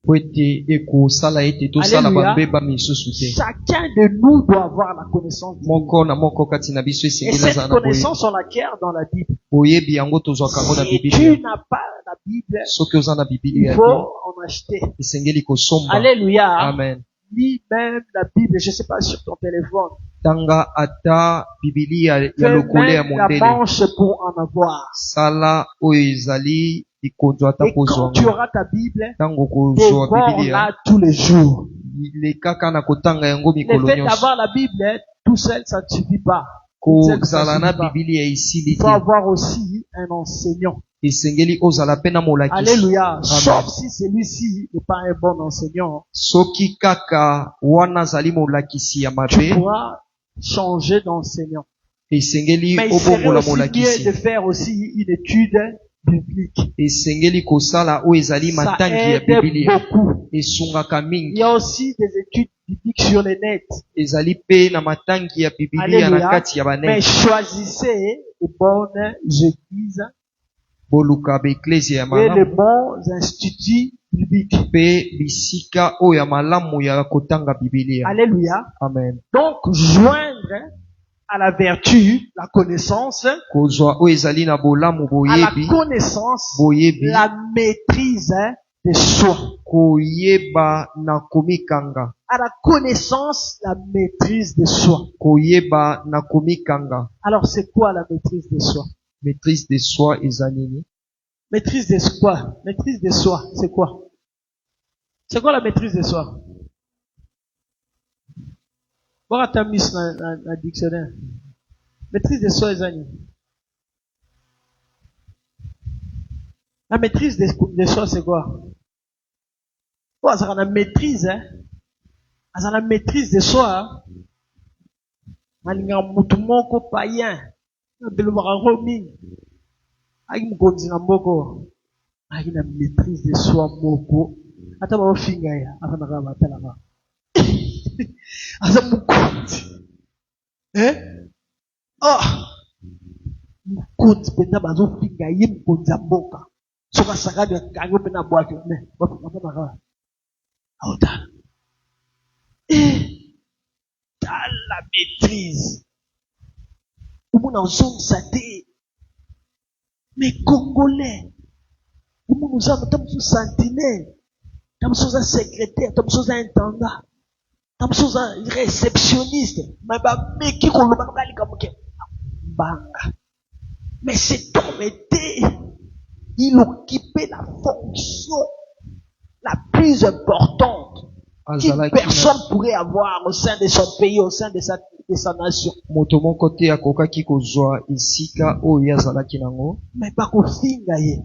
Alléluia. Chacun de nous doit avoir la connaissance de Dieu. Et cette connaissance, on l'acquiert dans la Bible. Si tu n'as pas la Bible, il faut en acheter. Alléluia. Amen. Lis même la Bible, je ne sais pas, sur ton téléphone. Tanga ata Bibilia ya Fais lokole ya même la mondele. manche pour en avoir. Sala oizali ikonzo ata Et quand kozwa. tu auras ta Bible, Tango kozwa Bibilia. devant-la tous les jours. Le kaka na kotanga yango Le mikolo fait nyonso. d'avoir la Bible, tout seul, ça ne suffit pas. Kozala na Bibilia isili Il faut te. avoir aussi un enseignant. Esengeli ozala pena molakisi. Alléluia. Sauf si celui-ci n'est pas un bon enseignant. Soki kaka wana zali molakisi ya Tu mabe. pourras changer d'enseignant. Esengeli Mais il serait obongola aussi mieux de molakisi. faire aussi une étude biblique. Esengeli kosala o ezali Ça matangi ya aide Bibilia. beaucoup. Esungaka Il mingi. y a aussi des études bibliques sur le net. Ezali pe na matangi ya Bibilia na Alléluia. kati ya Mais banene. choisissez les bonnes églises Boluka ba eklezia ya et les malamu bons instituts bibliques. pe bisika oyo ya malamu ya kotanga Bibilia. Alléluia. Amen. Donc, joindre à la vertu, la connaissance, Kozwa oyo ezali na bolamu à la boyebi, connaissance, boyebi, la maîtrise de soi. koyeba na komikanga. À la connaissance, la maîtrise de soi. Koyeba na komikanga. Alors, c'est quoi la maîtrise de soi? Maîtrise de soi ezali nini? Maîtrise de soi. Maîtrise de soi, c'est quoi? C'est quoi la maîtrise de soi? Voilà ta mise dans le dictionnaire. Maîtrise de soi, les amis. La maîtrise de soi, c'est quoi? Oh, ça la maîtrise, hein? Ça la maîtrise de soi, malinga mutu moko païen. Belo romi. Aïe mkonzi na mboko. Aïe na maîtrise de soi moko. Ata ba finga ya, afana ka batala ba. Asa mkonzi. Ah! Mkonzi penda bazo finga ye mkonzi mboka. Soka sakadi ya kango pena bwake. Me, afana ka. Auta. T'as la maîtrise. Umuna uzong sate. Mais Congolais. Umuna uzong tamsu sentinelle. Tamsu za secrétaire. Tamsu za intendant. Tamsu za réceptionniste. Mais ba meki koloba ngali kamuke. Banga. Mais cet homme était. Il occupait la fonction la plus importante qu'une personne pourrait avoir au sein de son pays, au sein de sa nation. Moto moko te akokaki kozwa esika oyo azalaki nango. Mais pas kofinga ye.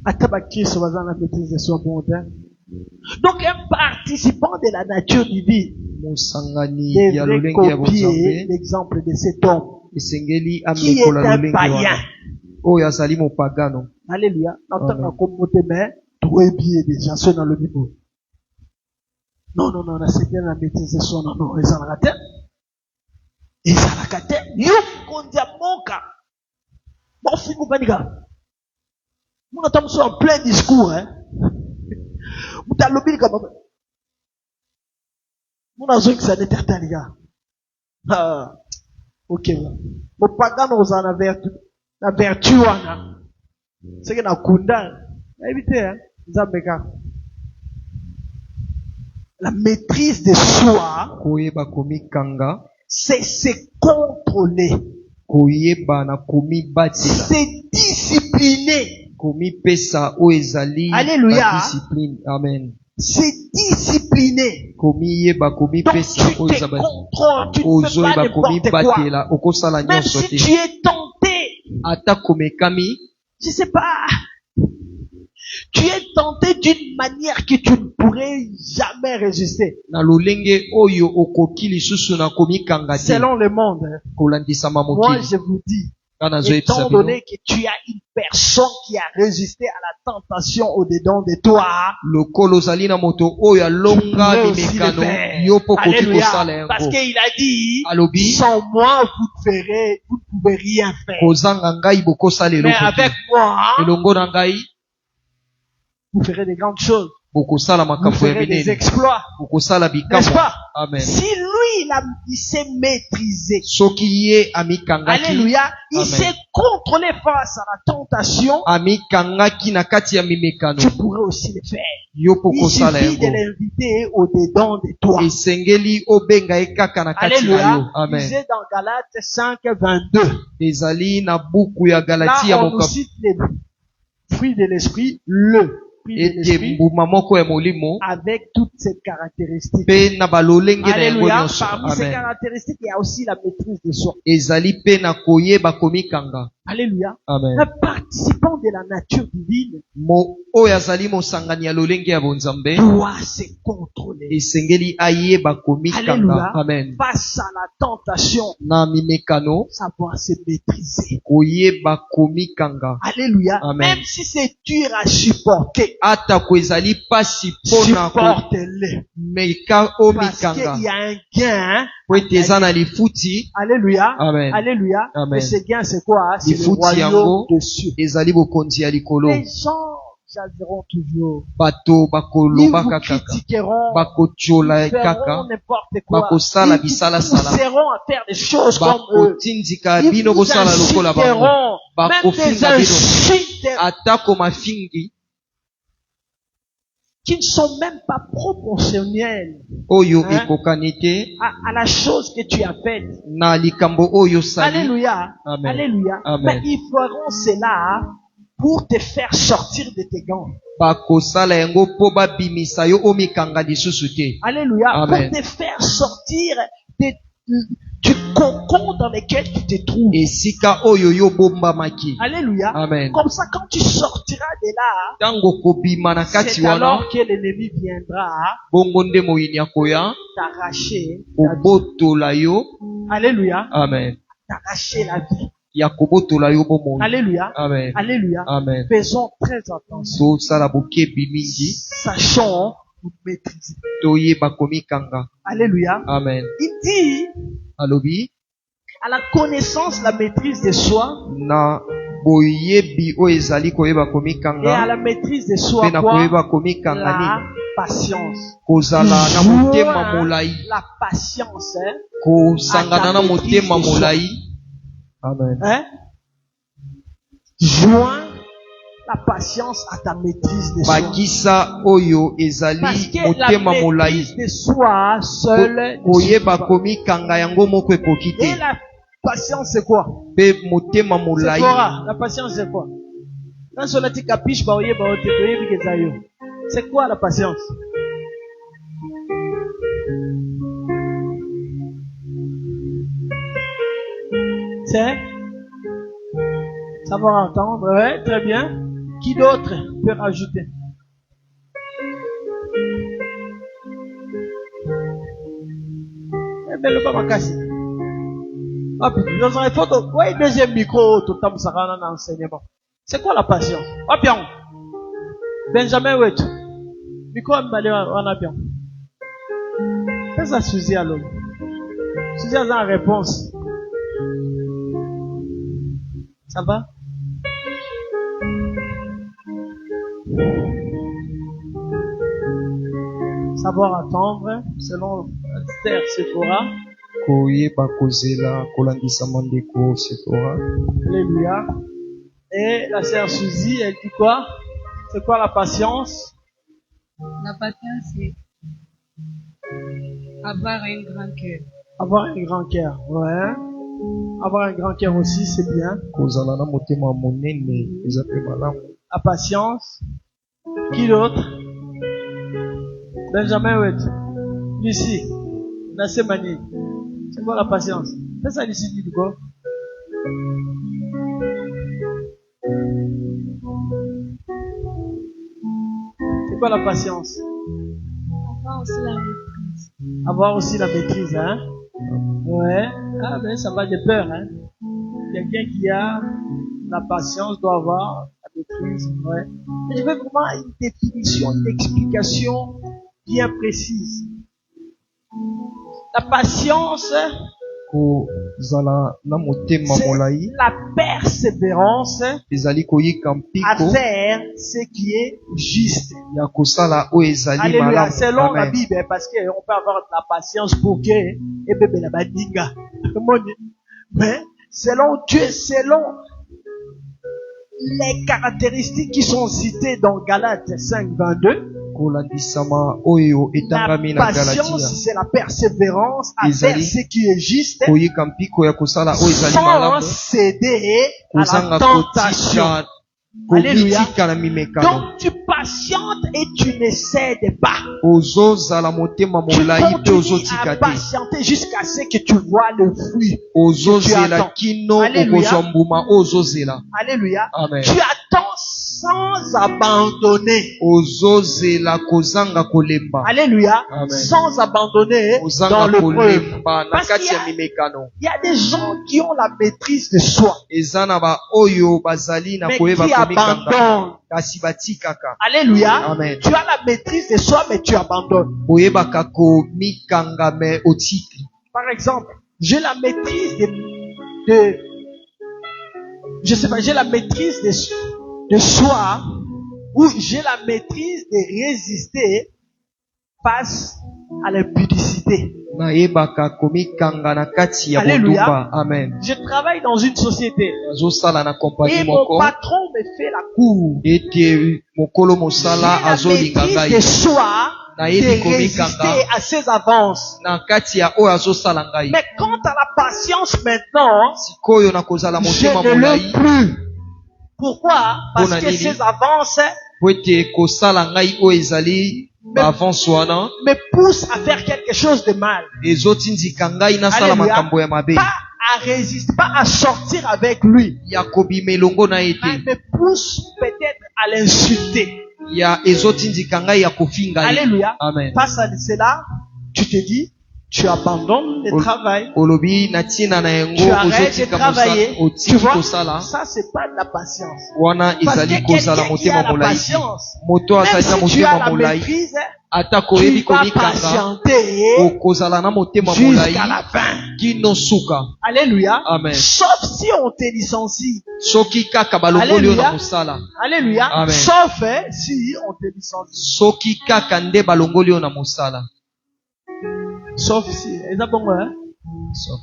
Ataba Christ va la maîtrise de soi bon temps. Donc un participant de la nature divine devrait copier l'exemple de cet homme qui est un païen. Oyo azali mopagano. Alléluia. N'entends pas comme mais trouver bien déjà, c'est dans le niveau. Non, c'est bien la maîtrise de soi, non, ils en ratent. Ils en ratent. Yo, kondia moka. Bon, film ou paniga. Nous attendons ça en plein discours, hein. Vous t'as l'obéi comme ça. Nous n'avons que ça n'était les gars. Ah, ok, mon pagano aux en vertu. La vertu, c'est que na kunda. Évitez, hein. La maîtrise de soi, c'est se contrôler, c'est discipliner. Alléluia. Amen. C'est discipliner. Donc tu te contrôles, tu ne fais pas n'importe quoi. Même si tu es tenté, je sais pas, tu es tenté d'une manière que tu ne pourrais jamais résister. Selon le monde, moi je vous dis, étant donné que tu as une personne qui a résisté à la tentation au-dedans de toi, Alléluia, parce qu'il a dit, sans moi vous ne pouvez rien faire. Mais avec moi, vous ferez des grandes choses. bokosala Vous makambo ya ferez des minene, exploits. bokosala N'est-ce bikamwa. pas? Amen. Si lui, il s'est maîtrisé. Soki ye amikangaki, Alléluia. Il Amen. s'est contrôlé face à la tentation. amikangaki na kati ya Tu mimekano, pourrais aussi le faire. yo Il pokosala suffit de yango. l'inviter au-dedans de toi. Esengeli obenga ye kaka na kati na yo. Alléluia. Amen. Lisez dans Galates 5, 22. Ezali na buku ya Galati ya Là, on nous cite les fruits de l'esprit, le fruit de ete l'esprit, mbuma moko ya molimo avec toutes ces caractéristiques. pe na balolenge na yango Alléluia. nyonso. Parmi ces Amen. caractéristiques, il y a aussi la maîtrise de soi. Ezali pe na koyeba komikanga. Alléluia. Amen. Un participant de la nature divine Oyo azali mosangani ya lolenge ya bonzambe doit se contrôler. esengeli ayeba komikanga. Alléluia. Amen. Face à la tentation, Na mimekano savoir se maîtriser. koyeba komikanga. Alléluia. Amen. Même si c'est dur à supporter, Atako ezali pasi mpona supporte-le. komeka Parce omikanga qu'il y a un gain. po ete eza na lifuti. Alléluia. Amen. Alléluia. Amen. Et ce gain, c'est quoi? C'est le Lifuti royaume yango de cieux. ezali bokonzi ya likolo. Les gens jaseront toujours. Bato Ils bakoloba vous kaka, critiqueront. bakotiola Ils feront kaka, n'importe quoi. bakosala Ils bisalasala, pousseront à faire des choses comme eux. bakotindika Ils bino vous bosala lokola bango, inciteront. Même des bakofinga bino insultes atako mafingi qui ne sont même pas proportionnelles oyo Hein? ekokani te à la chose que tu as faite. na likambo oyo sali. Alléluia. Amen. Alléluia. Amen. Mais ils feront cela pour te faire sortir de tes gants. Bakosala yango po babimisa yo omikanga lisusu te. Alléluia. Amen. Pour te faire sortir du cocon dans lequel tu te trouves. Esika oyo yo bombamaki. Alléluia. Amen. Comme ça, quand tu sortiras de là, Tango kobima na kati c'est wana, alors que l'ennemi viendra bongo nde moyini akoya t'arracher la vie. kobotola yo. Alléluia. Amen. T'arracher la vie. Ya kobotola yo bomoi. Alléluia. Amen. Alléluia. Amen. Faisons très attention. Tosala bokebi mingi Sachons nous maîtriser. toyeba komikanga. Alléluia. Amen. Il dit, Alobi à la connaissance, la maîtrise de soi, na boyebi oyo ezali koyeba et à komikanga la maîtrise de soi, pe na quoi? koyeba komikanga La nini, patience. kozala na Joins motema molai, la patience, hein? kosangana na motema molai. Amen. Hein? Joins la patience à ta maîtrise de soi. Bakisa oyo ezali Parce que la motema molai, maîtrise de soi seule ne suffit koyeba pas. komikanga yango moko ekoki Et te. la patience, c'est quoi? Pe motema C'est molai quoi? La patience, c'est quoi? Quand on a dit capiche, bah, oye, bah, ote, oye, bi, kezayo. C'est quoi la patience? C'est savoir entendre, ouais, très bien. Qui d'autre peut rajouter? Eh ben, le pas ma casse. Ah, putain, nous avons photo. Ouais, deuxième micro, tout le temps, ça rend un enseignement. C'est quoi la patience? Ah, bien. Benjamin Wet. Micro, on a bien. Fais ça, Suzy, alors. Suzy a une réponse. Ça va? Savoir attendre, selon Esther Sephora. koyeba kozela kolandisa mandeko Sephora. Alléluia. Et la sœur Suzy, elle dit quoi? C'est quoi la patience? La patience, c'est avoir un grand cœur. Avoir un grand cœur, ouais. Avoir un grand cœur aussi, c'est bien. Kozala na motema monene eza pe malamu. La patience. Qui d'autre? Benjamin Wet. Lucie. Nassé Mani. C'est quoi la patience? Fais ça, Lucie, du coup. C'est quoi la patience? Avoir aussi la maîtrise. Avoir aussi la maîtrise, hein? Ouais. Ah, ben, ça va de peur, hein? Quelqu'un qui a la patience doit avoir la maîtrise, ouais. Mais je veux vraiment une définition, une explication bien précise. La patience kozala na motema C'est molai la persévérance ezali koyika à mpiko faire ce qui est juste. ya kosala oyo ezali Alléluia. malamu. Selon la Amen. Bible, parce qu'on peut avoir de la patience pour que et bébé la badinga. Mais selon Dieu, selon les caractéristiques qui sont citées dans Galates 5:22, kolandisama oyo etangami la na Galatia patience, c'est la persévérance à faire ezali ce qui est juste koyika mpiko ya kosala oyo ezali sans malamu céder à la kozanga tentation. kotika Alléluia. komitika na mimekano Donc tu patientes et tu ne cèdes pas. ozozala motema Tu molai mpe continues ozotika à te patienter jusqu'à ce que tu vois le fruit. ozozela attends. kino Alléluia. okozwa mbuma oyo ozozela. Alléluia. Amen. Tu attends sans abandonner. ozozela kozanga kolemba Alléluia. Amen. Sans abandonner dans kozanga le preuve. kolemba na Parce qu'il kati y ya a- mimekano Il y a des gens qui ont la maîtrise de soi, eza na baoyo bazali na mais koyeba qui komikanga abandonnent. kasi batikaka Alléluia. Amen. Tu as la maîtrise de soi, mais tu abandonnes. oyebaka komikanga me otiki. Par exemple, j'ai la maîtrise je sais pas, j'ai la maîtrise de soi, ou j'ai la maîtrise de résister face à l'impudicité. nayebaka komikanga na kati ya Alléluia. bondumba. Amen. Je travaille dans une société azosala na kompani et mon moko patron me fait la cour. ete mokolo J'ai mosala la azolinga maîtrise ngai de soi nayebi de komikanga résister à ses avances. na kati ya oyo azosala ngai. Mais quant à la patience maintenant, sikoyo nakozala je motema ne l'ai molai plus. Pourquoi? Parce Mpona que nini? ces avances po ete kosala ngai oyo ezali baavance wana me poussent à faire quelque chose de mal. ezotindika ngai nasala Alléluia. makambo ya mabe Pas à résister, pas à sortir avec lui. ya kobima elongo na ye Elle te me pousse peut-être à l'insulter. ya ezotindika ngai ya kofinga ye. Alléluia. Amen. Face à cela, tu te dis, tu abandonnes le travail. olobi na ntina na yango Tu arrêtes de ozotika travailler. mosala Tu otiki vois, kosala ça c'est pas de la patience. wana Parce ezali que kozala quelqu'un qui a motema la molai te. patience, moto même azali na si tu as motema la molai maîtrise, ata tu koyebi vas komikanga patienter okozala na motema molai jusqu'à la fin. kino suka. Alléluia. Amen. Sauf si on te licencie. soki kaka balongoli yo na mosala Alléluia. Amen. Sauf si on te licencie. soki kaka nde balongoli yo na mosala. Sauf si. Est-ce bon, hein? So,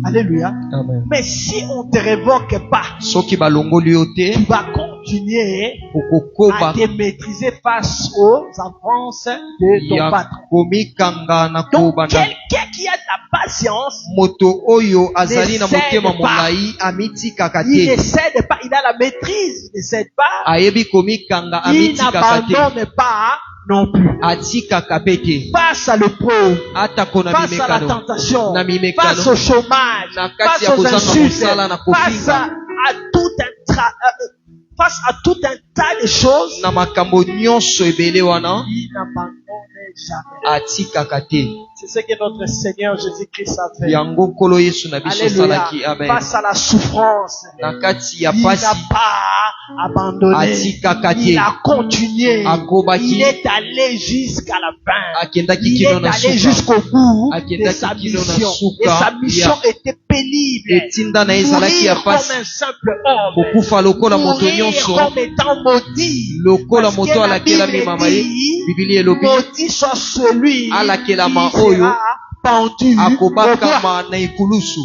Alléluia. amen. Mais si on ne te révoque pas, soki balongoli yo te tu vas continuer à okokoba te maîtriser face aux avances de ton ya patron. komikanga na Donc, kobanda. quelqu'un qui a de la patience, moto oyo azali na Ne cède motema pas. molai amitikaka il ne te cède pas, il a la maîtrise, il ne cède pas, ayebi komikanga il amitikaka te n'abandonne pas non plus. atikaka pe te Face à l'épreuve, atako na face à la mimekano tentation, na mimekano face au chômage, na kati face ya aux kozanga insultes, mosala na face kofinga à tout un tas de choses, na makambo nyonso ebele wana il n'abandonne jamais. atikaka te. C'est ce que notre Seigneur Jésus-Christ a fait. yango nkolo yesu na biso Alléluia. asalaki. Amen. Face à la souffrance, na kati ya il n'a pasi pas abandonné. atikaka Il te a continué. akobaki Il est allé jusqu'à la fin. akendaki Il kino est na allé suka jusqu'au bout de Akendaki sa kino na mission. suka Et sa mission ya- était pénible. etinda na ye ezalaki ya Mourir comme pasi un simple homme. kokufa lokola moto Mourir nyonso comme étant maudit. lokola Parce moto que la alakelami Bible mama ye dit, bibili elobi maudit soit celui alakelama qui oyo sera pendu au bois. akobakama na ekulusu.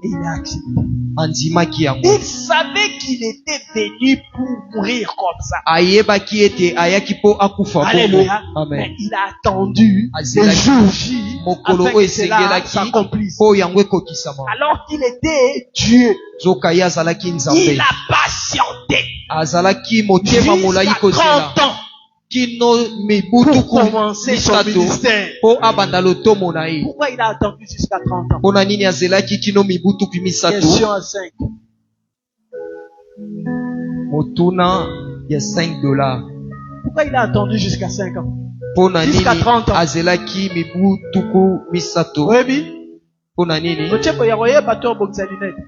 Et il a accepté. andimaki yango Il savait qu'il était venu pour mourir comme ça. ayebaki ete ayaki mpo akufa bongo. Alléluia. Amen. Mais il a attendu le Azelaki. jour J mokolo afin oyo que cela esengelaki s'accomplisse. mpo yango ekokisama. Alors qu'il était Dieu, nzoka ye azalaki nzambe il a patienté azalaki motema molai jusqu'à kozela 30 ans kino pour mibutuku commencer son misato ministère. mpo abanda lotomo na ye. Pourquoi il a attendu jusqu'à 30 ans? mpona nini azelaki kino mibutuku misato? Question à 5. motuna ya $5. Pourquoi il a attendu jusqu'à 5 ans? mpona nini Jusqu'à 30 ans. azelaki mibutuku misato? Oui, mpona nini? Ochepo ya koyeba to obongisa linene.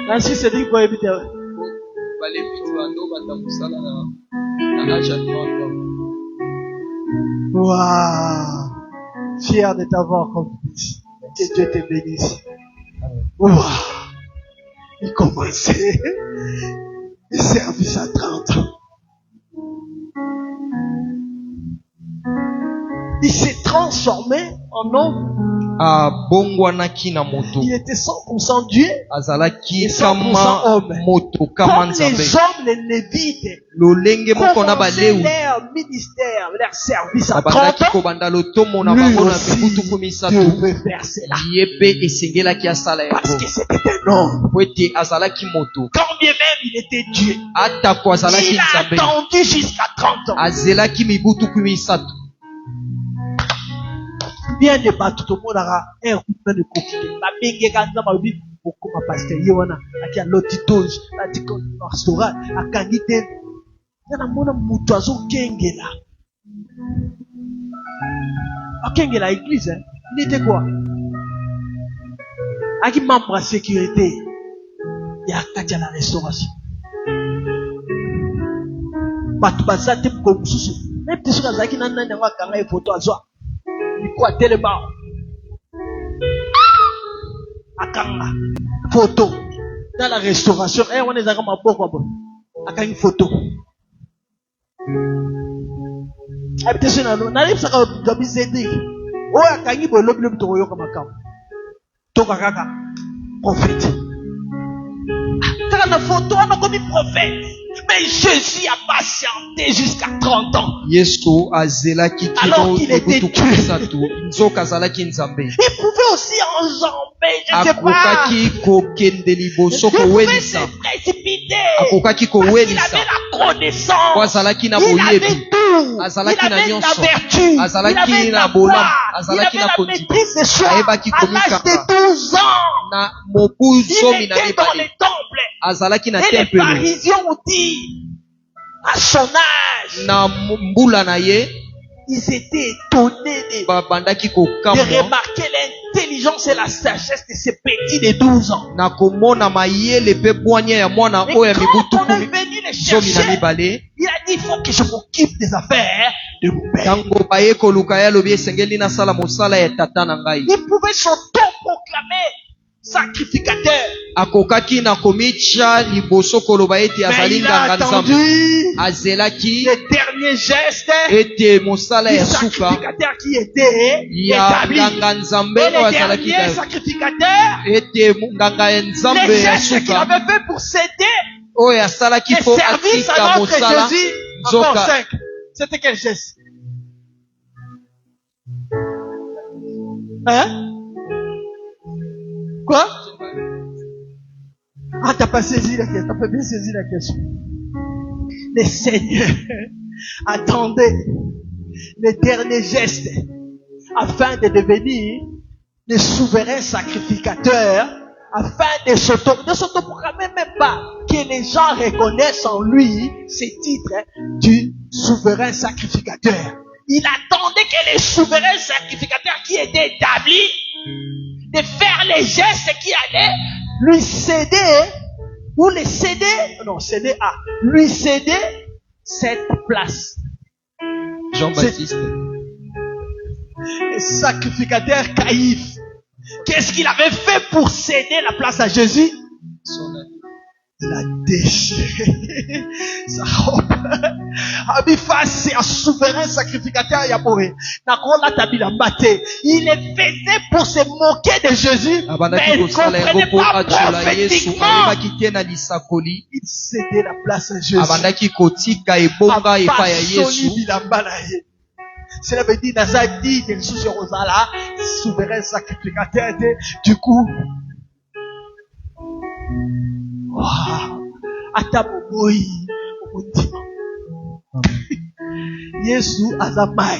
Nansi Cédric boyebi te. balefiti bando banda mosala na age ya 30 ans. Wow. Fier de t'avoir comme fils. Que Dieu te bénisse. Wow. Il commençait le service à 30 ans. Il s'est transformé en homme. abongwanaki na moto Il était 100% Dieu azalaki et 100% kama homme. moto kama Comme nzambe les hommes, les lévites, lolenge moko na commençaient baleu leur ministère, leur service à 30 babandaki ans. kobanda lotomo na Lui bango na aussi mibutuku misato devait faire cela. ye mpe esengelaki asala Parce yango que c'était un homme. po ete azalaki moto Quand bien même il était Dieu, atako azalaki il a nzambe attendu jusqu'à 30 ans. azelaki mibutuku misato Bien de battre tout le monde a un coup de coquille. La bengue quand ça m'a dit beaucoup ma pasteur Yohana qui a l'auditage, la dicon pastoral, a kangite. Yana mona mutu azo kengela. A kengela église, hein. Il était quoi? Aki membre à sécurité. Il y a katia la restauration. Batu bazate comme sous. Même si tu as qui n'a n'a n'a kanga e photo azwa. Quoi tellement akanga photo dans la restauration on est à ma boko akanga une photo habitation na n'arrive ça comme d'abisedi o akanga bolobi lobi to yoka makam to kaka prophète la photo on a comme prophète. Mais Jésus a patienté jusqu'à 30 ans. yesu azelaki Alors qu'il était mibutuku misato nzoka azalaki nzambe Il pouvait aussi enjamber, je ne sais pas. akokaki kokende liboso Il pouvait kowelisa se précipiter. akokaki Parce qu'il kowelisa avait la connaissance. po azalaki na Il avait boyebi tout. azalaki Il na avait la nyonso vertu. azalaki Il avait na la bolamu foi. Il azalaki avait na la kondima maîtrise des choses. ayebaki À l'âge komikaka de 12 ans, na mobu il zomi na était dans mibale les temples. azalaki na Et les tempelo pharisiens ont dit, à son âge, na mbula na ye ils étaient étonnés de babandaki kokamwa remarquer l'intelligence et la sagesse de ces petits de 12 ans. na komona mayele mpe bwanya ya mwana Mais oyo ya quand on mibutuku est venu les zomi na chercher, mibale il a dit, il faut que je m'occupe des affaires de mon père. ntango baye koluka ye alobi esengeli nasala mosala ya tata na ngai Il pouvait s'auto-proclamer sacrificateur. akokaki na komitya liboso koloba ete Mais azali il a nganga attendu nzambe azelaki les derniers gestes ete mosala du ya suka sacrificateur qui était ya établi. nganga nzambe Et oyo les azalaki derniers na sacrificateurs, ete nganga ya nzambe les ya gestes qu'il suka avait fait pour céder oyo asalaki les mpo services atika à notre mosala Jésus, encore nzoka 5. C'était quel geste? Hein? Quoi? Ah, t'as pas saisi la question, t'as pas bien saisi la question. Le Seigneur attendait les derniers gestes afin de devenir des souverains sacrificateurs, afin de s'autoproclamer même pas, que les gens reconnaissent en lui ce titre du souverain sacrificateur. Il attendait que les souverains sacrificateurs qui étaient établis de faire les gestes qui allaient lui céder, ou les céder, non, céder à, lui céder cette place. Jean-Baptiste Le sacrificateur Caïphe, qu'est-ce qu'il avait fait pour céder la place à Jésus? Il a déchiré sa robe. Abifas, c'est un souverain sacrificateur Yahweh. Il le faisait pour se moquer de Jésus, mais il ne comprenait pas prophétiquement. Il cédait la place à Jésus. abandaki kotika ebonga epai ya yesu Cela veut dire, Nazar dit, que sous Rosala, souverain sacrificateur, du coup, ata boboyi omutima yesu aza mai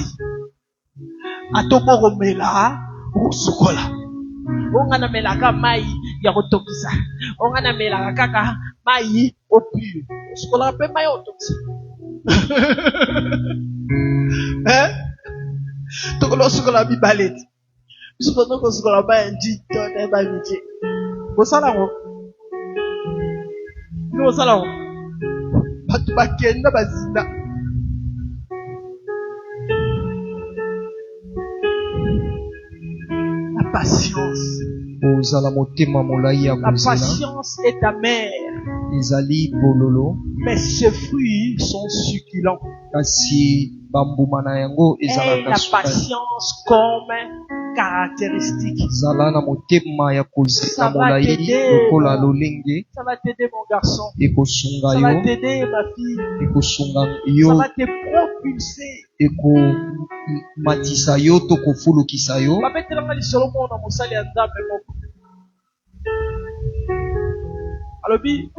atoboromela okosukola onga namelaka mai ya kotokisa onga namelaka kaka mai opure osukolaka mpe mai otokisa tokola osukola mibale te biso mpona kosukola mai ya njito na bamike bosala ngo bosala ngo bato bakenda bazina kozala motema molai ya La kozela patience est amère, ezali bololo mais ses fruits sont succulents. kasi bambuma na yango Et ezalaka la sukali. patience comme caractéristique. zala na motema ya kozela Ça va molai t'aider, lokola mon- lolenge Ça va t'aider, mon garçon. ekosunga Ça va yo t'aider, ma fille. ekosunga Ça yo va te propulser. ekomatisa yo to kofulukisa yo babetelanga lisolo mona mosali ya nzambe moko alobi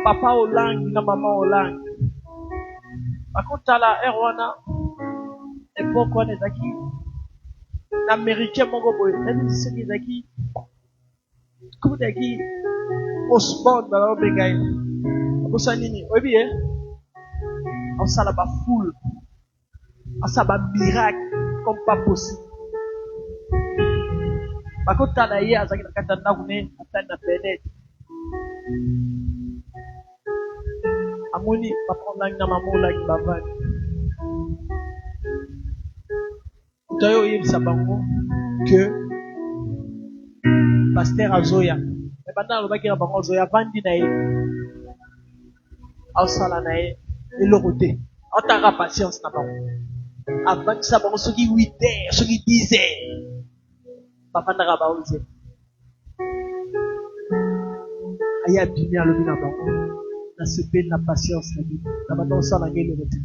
papa olangi na mama olangi bakotala ere wana epoke wana ezalaki na américain moko boye nayebi soki ezalaki komi ezalaki osbond balobenga ye akosa nini oyebi ye aosala bafoule asala bamiracle comme pas possible bakotala ye azalaki na kati ya ndako ne atali na fenêtre amoni papa olangi na mama olangi bavandi moto oyo oyebisa bango ke paster azoya me banda alobaki na bango azoya avandi na ye aosala na ye eloko te aotanga patience na bango avandisa bango soki 8 heures soki 10 heures bafandaka baoze aye abimi alobi na bango nasepeli na patience na bino na banda osala ngai eloko te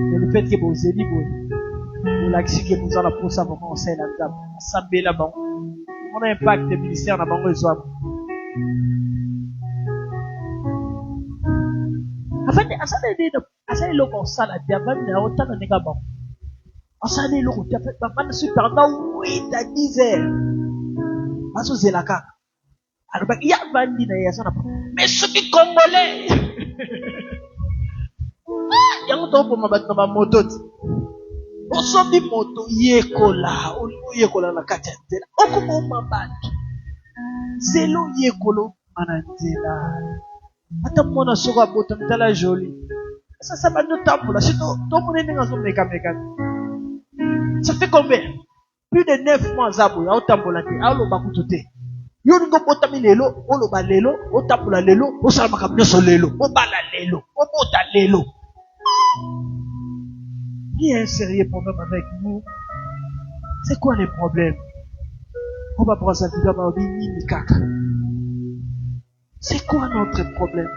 mais le fait ke bozeli boye bolakisi ke boza na mposa vraimen osalela nzambe asambela bango mona impact ministère na bango ezwama afande asala eloko osala te avandi na yango tana ndenge bango asala eloko te bavanda soki pendant 8 à 10 heures bazozela kaka alobaki ya avandi na ye aza na mais soki congolais yango tokopoma bato na bamoto ti osombi moto yekola olingi oyekola na kati ya nzela okoboma bato zelo yekola obima na nzela ata mona soko abotami tala joli sasa bando tambola si tomona ndenge azomekamekami ça fait combien plus de 9 mois aza boye aotambola te aoloba kutu te yo olingi obotami lelo oloba lelo otambola lelo osala makambo nyonso lelo obala lelo obota lelo. Il y a un sérieux problème avec nous. C'est quoi les problèmes? On va prendre ça kaka. C'est quoi notre problème?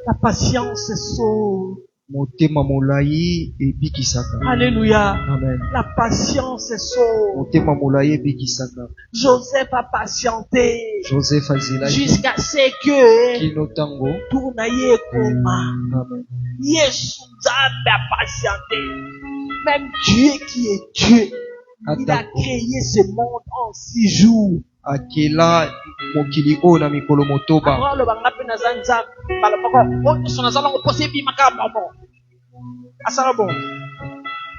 La patience est sauve. motema molai ebikisaka. Alléluia. Amen. La patience est sauve. motema molai ebikisaka. Joseph a patienté Joseph azelaki jusqu'à ce que kino tango. tournaye koma. Amen. Yesu Nzambe a patienté. Même Dieu qui est Dieu, il a créé ce monde en 6 jours. akela mokili oyo na mikolo motoba. Après le banga pe naza Nzambe, bala pako, o sona zala ko posebi makamba bon. Asala bon.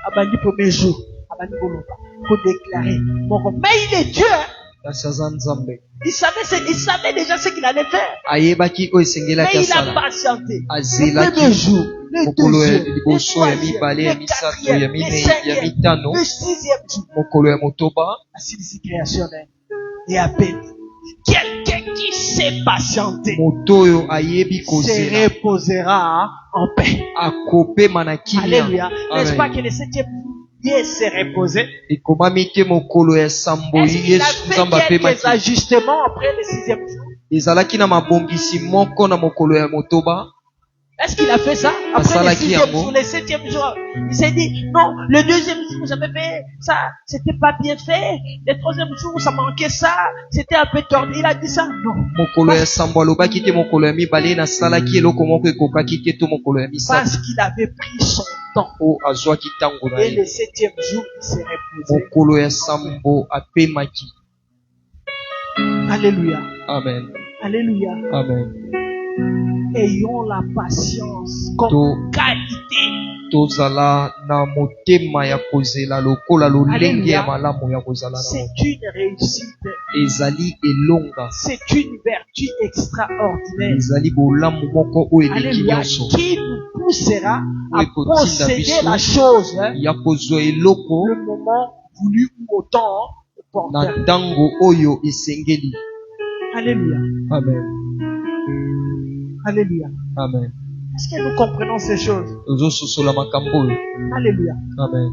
Abandi premier jour, abandi koloba, ko déclarer. Mais il est Dieu. Asaza Nzambe. Il savait déjà ce qu'il allait faire. Ayebaki oyo esengelaki Mais il a asala. patienté. Le Azelaki premier jour, le mokolo ya deuxième, le liboso ya troisième, mibale ya le misato quatrième, ya le mine ya cinquième, mitano le sixième jour. mokolo ya motoba Asilisi créationnel. Et à peine. Quelqu'un qui sait patienter moto oyo ayebi se kozela reposera en paix. akopema na kimia. Alléluia. N'est-ce pas Amen. que le 7e Dieu s'est reposé? ekomami te mokolo ya sambo Est-ce qu'il a yesu nzambe fait quelques apemaki. ajustements après le 6e jour? ezalaki na mabongisi moko na mokolo ya motoba. Est-ce qu'il a fait ça? Après le Asalaki 6e yango. jour, le 7e jour, il s'est dit, non, le 2e jour, j'avais fait ça, c'était pas bien fait. Le 3e jour, ça manquait ça, c'était un peu tordu. Il a dit ça? Non. mokolo ya sambo alobaki te mokolo ya mibale nasalaki eloko moko ekokaki te to mokolo ya misato Parce qu'il avait pris son temps. o azwaki ntango na Et le ye. 7e jour, il s'est reposé. mokolo ya sambo apemaki. Alléluia. Amen. Alléluia. Amen. Ayons la patience comme To- qualité. tozala na motema ya kozela lokola lolenge ya malamu ya kozala na C'est moto. une réussite. ezali elonga. C'est une vertu extraordinaire. ezali bolamu moko oyo eleki Alléluia. nyonso Qui nous poussera à Oui, continue posséder d'habitude. la chose, hein, ya kozwa eloko le moment voulu ou au temps na tango oyo esengeli. Alléluia. Amen. Alléluia. Amen. Est-ce que nous comprenons ces choses? Tozososola makambo oyo. Alléluia. Amen.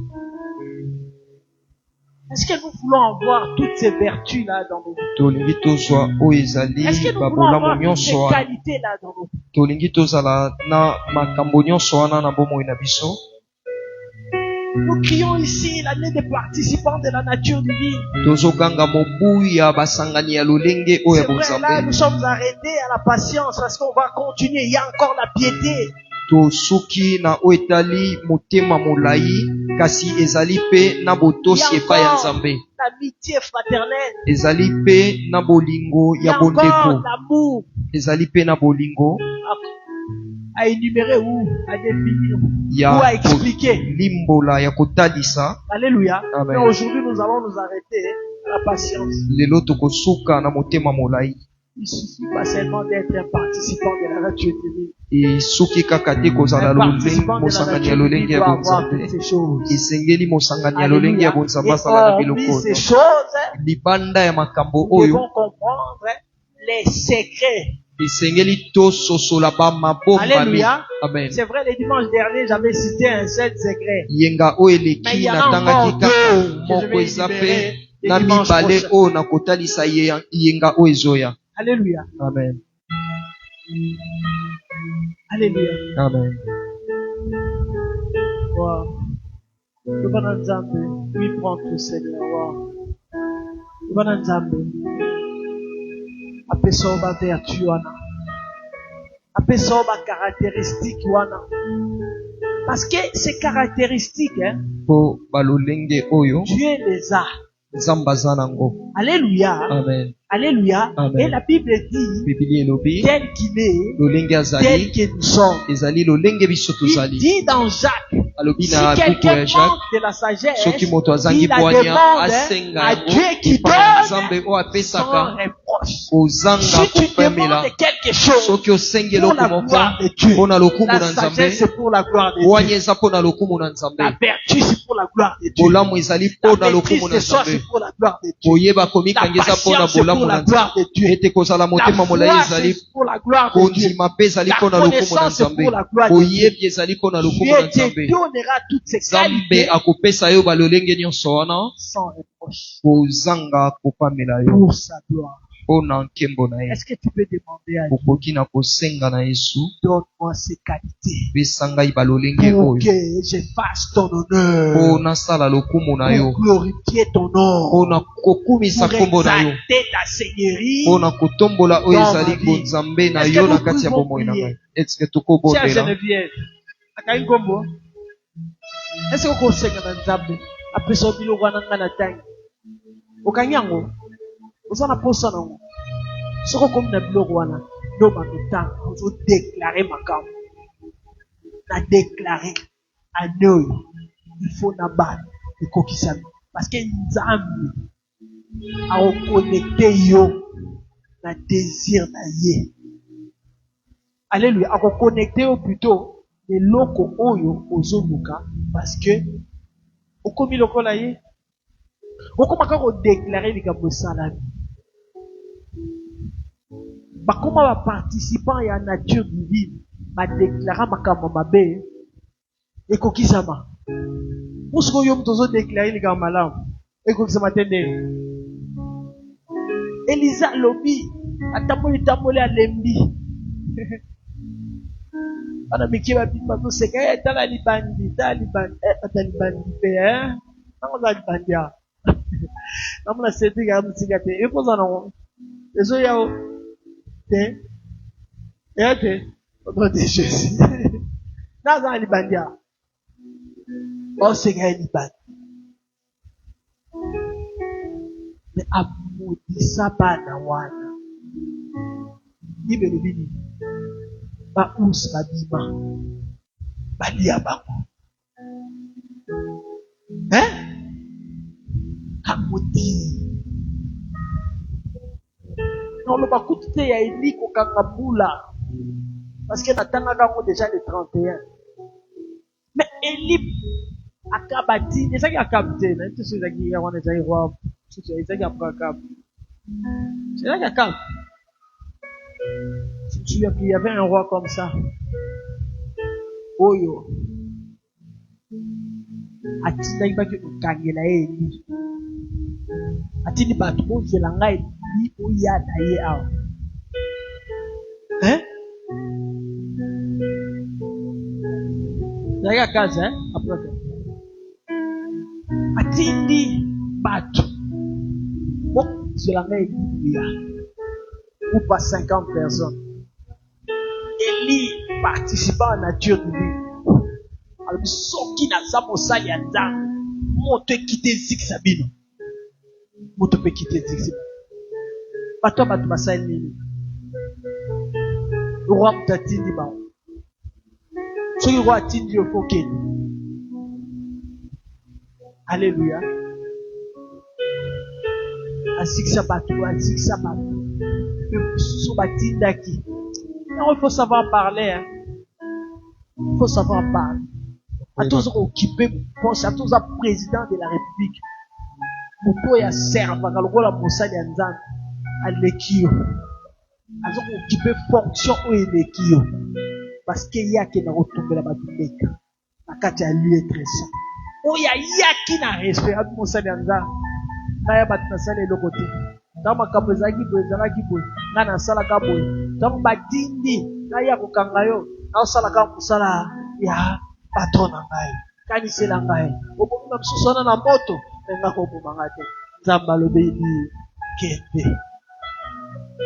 Est-ce que nous voulons avoir toutes ces vertus-là dans nos vies? Tolingi tozwa oyo ezali Est-ce que nous voulons babolamu avoir toutes ces nyonso wana. qualités-là dans nos vies? Tolingi tozala na makambo nyonso wana na bomoi na biso. Nous crions ici l'année des participants de la nature divine. Tozoganga mobu ya basangani ya lolenge oyo C'est ya vrai, là, bonzambe. nous sommes arrêtés à la patience parce qu'on va continuer. Il y a encore la piété. Tosuki na oyo etali motema molai kasi ezali pe na Il y botosi a epai ya encore Nzambe. l'amitié fraternelle. Ezali pe na bolingo Il y a ya encore bondeko. l'amour Ezali pe na bolingo à énumérer ou à définir ou ya à expliquer. limbola ya kotalisa. Alléluia. Amen. Mais aujourd'hui, nous allons nous arrêter à la patience. Lelo tokosuka na motema molai. Il suffit pas seulement d'être un participant de la nature divine. Esuki kaka te kozala Un participant de la mosangani ya nature lolenge divine ya doit avoir toutes bonzambe. ces choses. Esengeli mosangani ya lolenge ya Alléluia. bonzambe Et asala na hormis biloko ces oyo. choses, Libanda ya makambo nous oyo devons comprendre les secrets. esengeli tososola bamabomba. Alléluia. Amen. C'est vrai, le dimanche dernier, j'avais cité un seul secret. Yenga oyo Mais il eleki y en a natangaki encore kaka deux que je moko vais eza énumérer pe le na dimanche mibale prochain. oyo nakotalisa yenga oyo ezoya. Alléluia. Amen. Alléluia. Amen. Wow. Le bon Nzambe, lui prend tout Seigneur. Wow. Le bon Nzambe, apesa ba vertu wana. Apesa ba caractéristiques wana. Parce que ces caractéristiques, hein, Po balolenge oyo Dieu les a. Nzambe aza nango. Alléluia. Amen. Alléluia. Amen. Et la Bible dit, Biblia elobi tel qu'il est, lolenge tel azali que nous sommes. ezali lolenge biso Il tozali. dit dans Jacques, Alobi si na buku quelqu'un ya manque Jacques, de la sagesse, soki moto azangi il la bwanya demande asenga à yango Dieu qui epai ya Nzambe donne oyo sans apesaka reproche. kozanga Si tu kopemela. demandes quelque chose Soki osengi pour eloko la moko gloire de Dieu, mpo na lokumu la na Nzambe, sagesse c'est pour la gloire de bwanya Dieu. eza mpo na lokumu na Nzambe, La vertu c'est pour la gloire de Dieu. bolamu ezali La mpo na maîtrise lokumu na de soi Nzambe, c'est pour la gloire de Dieu. koyeba komikanga La eza mpo na patience c'est bolamu pour na la gloire Nzambe, de Dieu. ete kozala La motema molai foi ezali, c'est pour la gloire de Dieu. kondima mpe ezali La mpo na lokumu na connaissance c'est Nzambe, pour la gloire de Dieu. koyebi ezali mpo na lokumu na Dieu te Nzambe. donnera toutes ces Nzambe qualités akopesa yo balolenge nyonso wana sans reproche kozanga kopamela yo pour sa gloire. mpo na nkembo na ye. Est-ce que tu peux demander à Dieu, Okoki na kosenga na Yesu, donne-moi ces qualités pesa ngai balolenge pour oyo que je fasse ton mpo honneur, nasala lokumu na yo, pour glorifier ton mpo nom, na kokumisa pour nkombo na yo, exalter ta seigneurie. mpo na kotombola oyo Dans ezali ma vie. bonzambe na Est-ce que yo na nous kati ya pouvons bomoi na prier? ngai. Eske Chère tokobondela? Geneviève, akangi kombo est-ce que okosenga na Nzambe apesa yo biloko wana nga na ntangi okangi yango oza na posa nango soki okomi na biloko wana ndoba notanga ozodeklare makambo na deklare ane oyo ifo na bana ekokisami parce que Nzambe akokonekte yo na désir na ye. Alléluia. Akokonekte yo plutôt eloko oyo ozoluka parce que okomi lokola ye okomaka kodeklare likambo esalami bakoma baparticipant ya nature divine badeklara makambo mabe ekokisama mosuku oyo moto ozodeklare likambo malamu ekokisama te ndenge Elisa alobi atamboli alembi bana mike babimi bazoseka tala libandi ata libandi mpe nango za libandi awa namona setika ya mosika te ekoza nango ezoya te eya te au nom de Jésus naza na libandi awa oseka ya libandi me amodisa bana wana ibelobi nini bausi babima balia bango amodisi noloba kutu te ya Eli kokanga mbula parce que natangaka yango déjà le 31 mais Eli akaba ti ezaki akabi te na yesu ezaki ya wana ezaki roi C'est ça qui a pris un câble. C'est là qu'il y a câble. Tu te souviens qu'il y avait un roi comme ça. Oyo. Atina ibaki kokangela eli. Atini bato kozela ngai ni oya na ye awa. Hein? Zaka kaza, après. Atini bato. Bon, kozela ngai ni ou pas 50 personnes. Élie participant à la nature divine. Alors, ceux qui n'ont pas mosali à Nzambe, monte quitter Zik Sabino. Monte peut quitter Zik Sabino. Pas toi, pas toi, ça est le roi m'tatindi ba. Ce le roi tindi au foké. Alléluia. À Zik Sabato, à Zik Sabato. Non, il faut savoir parler. Hein. Il faut savoir parler. À tous occupés, à tous les présidents de la République. Pour y servent, à l'eau la Moussa de Nzam, à l'équio. À tous occupés fonction ou l'équio. Parce qu'il y a qui n'a retombé la Batumeka. La Katia lui est très sain. Oh, il y a qui n'a respect à Moussa de Nzam. Naya Batnasale le côté. Dans ma capozaki, Bozaki, Nana Salaka Boy. Dans ma dindi, Naya Bukangayo, Nausalaka Musala, ya patron Nangai, Kanise Langai, Obama Susana Namoto, Nako Mangate, Zambalo Baby, Kete.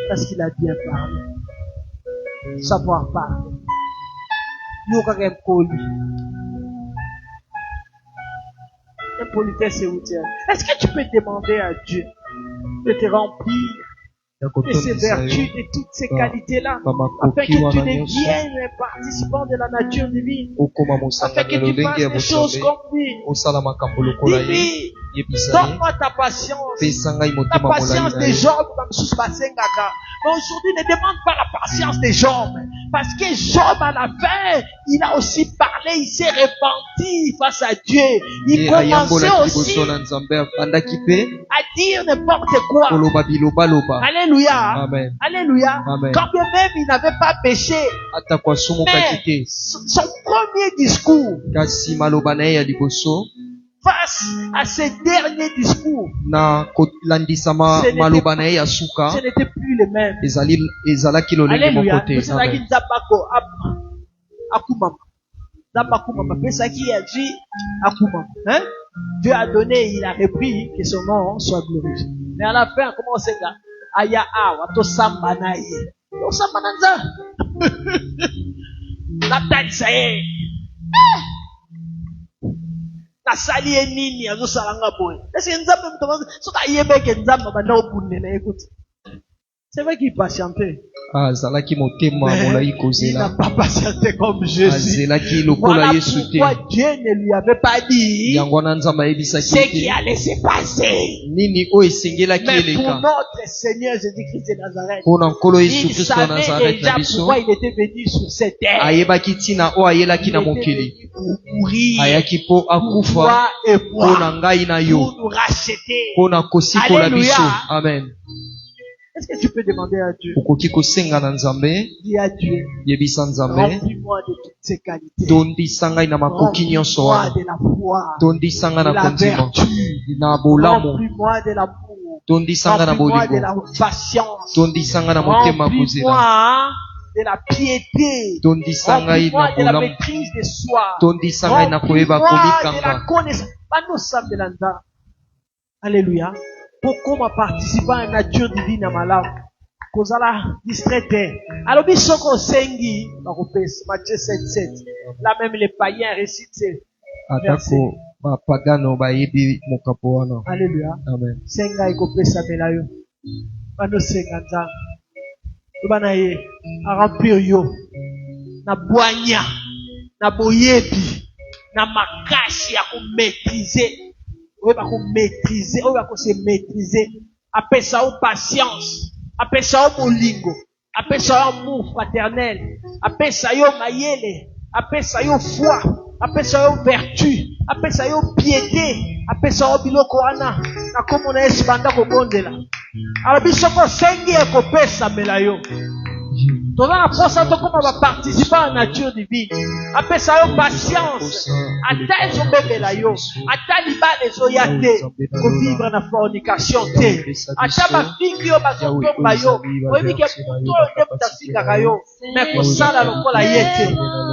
Parce qu'il a bien parlé. Savoir parler. Yoka Koli. Impolitesse et routière. Est-ce que tu peux demander à Dieu de te remplir de ces vertus, de toutes ces qualités-là, afin que tu deviennes un participant de la nature divine, afin que tu fasses des choses comme lui. Dis-lui, donne-moi ta patience, la patience des Job, mais aujourd'hui ne demande pas la patience des Job, parce que Job à la fin, il a aussi parlé, il s'est repenti face à Dieu, il commençait aussi à dire n'importe quoi. Alléluia. Amen. Alléluia. Amen. Quand bien même il n'avait pas péché, mais son premier discours face à ces derniers discours, ce n'était plus le même. Alléluia. Dieu a donné, il a repris que son nom soit glorifié. Mais à la fin, comment on sait ça? Aya wato samba na ye. O samba na nza. La tansa ye. Na sali ye nini azo salanga boy. Est-ce que nzambe mtomaze soka yebeke nzamba banda obunne na écoute. C'est vrai qu'il patientait. Zalaki motema molai Il kozela. n'a pas patienté comme Jésus. Zelaki lokola Voilà Yesu te. pourquoi Dieu ne lui avait pas dit Yango na nzamba ce yebisaki qui te. allait se passer. Nini o esengelaki Mais pour eleka. notre Seigneur Jésus-Christ de Nazareth, Pona nkolo Yesu il Kristo ya savait Nazareth déjà na biso. pourquoi il était venu sur cette terre. Ayebaki tina o ayelaki Il na était mokili. venu pour mourir, Ayaki po pour akufa toi et pona moi, ngai na yo. pour nous racheter. Pona kosikola Alléluia. biso. Amen. Est-ce que tu peux demander à Dieu? Okoki kosenga na Nzambe, Dis à Dieu, yebisa Nzambe, remplis-moi de toutes ces qualités. tondisa ngai na makoki nyonso Remplis-moi wana. de la foi, Tondisa ngai de na la kondima, vertu. na bolamu. Remplis-moi de l'amour. Tondisa ngai na Remplis-moi de bolingo. la patience. Tondisa ngai na motema kozela. Remplis-moi de la piété. Tondisa ngai Remplis-moi na de la bolamu. maîtrise de soi. Tondisa ngai na koyeba Remplis-moi de la kolikanga. connaissance. Banosambelanda. Alléluia. Pourquoi participer à la nature divine à malamu? Kozala distraité. Alors bisoko sengi bakopesa Matthieu 7:7. Là même les païens récitent ces versets. Atako bapagano bayebi mokapo wana. Alléluia. Amen. Senga ekopesa melayo. Bano senga nzambe. Tobana ye a remplir yo na bwanya na boyebi na makasi ya komaîtriser. Oyo bakomaîtriser, oyo bakose maîtriser. Apesa o patience. Apesa yo molingo, apesa yo amour fraternel, apesa yo mayele, apesa yo foi, apesa yo vertu, apesa yo piété, apesa yo biloko wana na kombo na Yesu banda kobondela. Alobi soko sengi ekopesamela yo. Toza na posa tokoma baparticipa na nature divine. Apesa yo patience. Ata ezobebela yo. Ata libala ezoya te. Kovivre na fornication te. Ata bafiki yo bazotomba yo. Oyebi ke puto oyo nde mutafikaka yo. Mais kosala lokola ye te.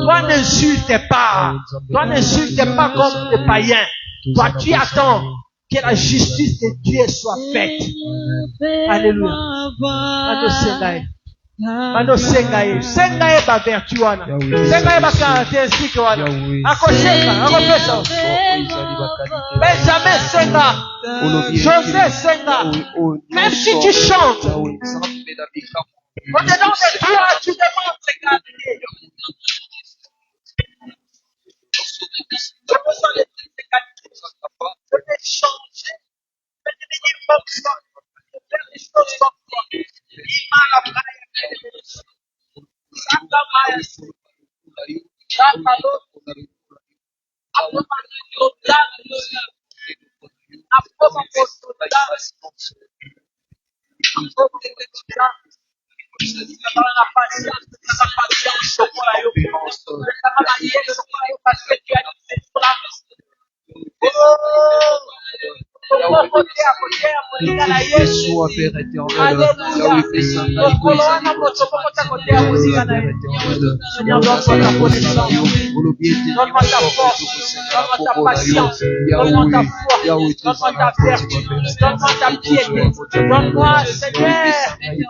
Toi n'insulte pas. Toi n'insulte pas comme les païens. Toi tu attends que la justice de Dieu soit faite. Alléluia. Adosengaye. Mano sengaye. Sengaye ba vertu wana. Sengaye ba caractéristique wana. Akoshenga. Akopesa. Benjamin senga. José senga. Même si tu chantes, au-dedans de toi, tu demandes de garder. Je me sens les qualités. Je vais changer. Je vais devenir comme ça. Je vais faire des choses comme toi. Il m'a la braille. Santa Maya. Santa Maya. Sois Père éternel, Yahweh Pessana, Donne-moi ta force, donne-moi ta patience, donne-moi ta foi, donne-moi ta vertu, donne-moi ta piété, donne-moi, Seigneur,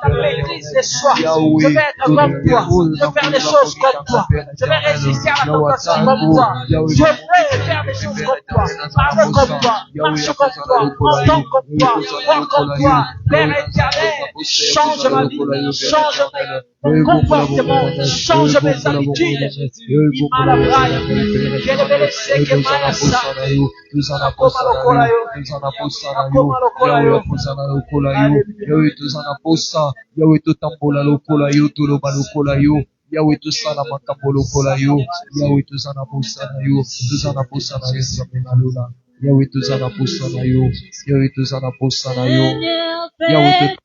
ta maîtrise de soi. Je vais être comme toi, je vais faire des choses comme toi, je vais résister à la tentation comme toi, je vais faire des choses comme toi, parler comme toi, marcher comme toi, entendre comme toi, voir comme toi. Père éternel, change ma vie, change mon comportement, change mes habitudes. Yahweh totambola lokola yo toloba lokola yo Yahweh tosala makambo lokola yo Yahweh tozana posa na yo tozana posa na yo nzambe na lola Yahweh tozana posa na yo Yahweh tozana posa na yo Yahweh